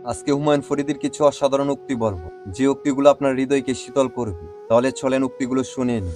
আজকে হুমায়ুন ফরিদের কিছু অসাধারণ উক্তি বলবো, যে উক্তিগুলো আপনার হৃদয়কে শীতল করবে। তাহলে চলেন উক্তিগুলো শুনে নিন।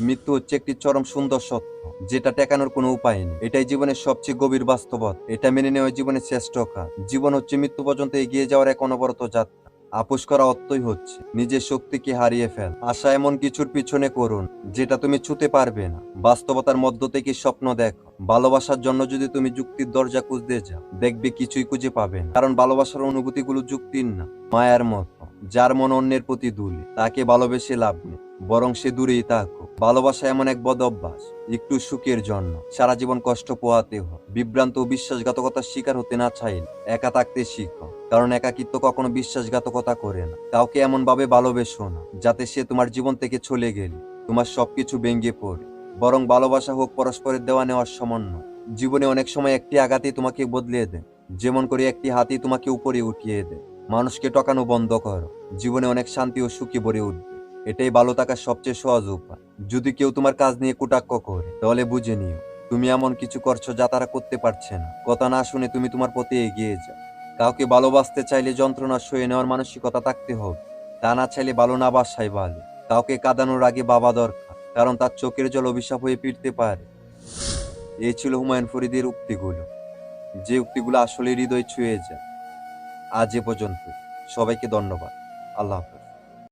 মৃত্যু হচ্ছে একটি চরম সুন্দর সত্য, যেটা টেকানোর কোনো উপায় নেই। এটাই জীবনের সবচেয়ে গভীর বাস্তবতা। এটা মেনে নেওয়া জীবনের শ্রেষ্ঠ কাজ। জীবন হচ্ছে মৃত্যু পর্যন্ত এগিয়ে যাওয়ার এক অনবরত যাত্রা। আপোষ করা অর্থই হচ্ছে নিজের শক্তিকে হারিয়ে ফেল। আশা এমন কিছুর পিছনে করুন যেটা তুমি ছুঁতে পারবে না। বাস্তবতার মধ্য থেকে স্বপ্ন দেখো। ভালোবাসার জন্য যদি তুমি যুক্তির দরজা খুঁজতে যাও, দেখবে কিছুই খুঁজে পাবে না। কারণ ভালোবাসার অনুভূতিগুলো যুক্তির না, মায়ার মতো। যার মন অন্যের প্রতি দুলে, তাকে ভালোবেসে লাভ নেই, বরং সে দূরেই থাকুক। ভালোবাসা এমন এক বদ অভ্যাস, একটু সুখের জন্য সারা জীবন কষ্ট পোহাতে হয়। বিভ্রান্ত ও বিশ্বাসঘাতকতার শিকার হতে না চাইলে একা থাকতে শিখো, কারণ একাকিত্ব কখনো বিশ্বাসঘাতকতা করে না। কাউকে এমন ভাবে ভালোবেসো না যাতে সে তোমার জীবন থেকে চলে গেলে তোমার সবকিছু ভেঙে পড়ে, বরং ভালোবাসা হোক পরস্পরের দেওয়া নেওয়ার সমন্বয়। জীবনে অনেক সময় একটি আঘাতই তোমাকে বদলিয়ে দেয়, যেমন করে একটি হাতই তোমাকে উপরে উঠিয়ে দেয়। মানুষকে টকানো বন্ধ করো, জীবনে অনেক শান্তি ও সুখী ভরে উঠবে। এটাই ভালো থাকার সবচেয়ে সহজ উপায়। যদি কেউ তোমার কাজ নিয়ে কটাক্ষ করে, তাহলে বুঝে নিও তুমি এমন কিছু করছো যা তারা করতে পারছে না। কথা না শুনে তুমি তোমার পথে এগিয়ে যাও। কাউকে ভালোবাসতে চাইলে যন্ত্রণা সয়ে নেওয়ার মানসিকতা থাকতে হবে, তা না চাইলে ভালো না বাসায় ভালো। কাউকে কাঁদানোর আগে ভাবা দরকার, কারণ তার চোখের জল অভিশাপ হয়ে ফিরতে পারে। এই ছিল হুমায়ুন ফরিদের উক্তিগুলো, যে উক্তিগুলো আসলে হৃদয় ছুঁয়ে যায়। আজ এ পর্যন্ত, সবাইকে ধন্যবাদ। আল্লাহ হাফেজ।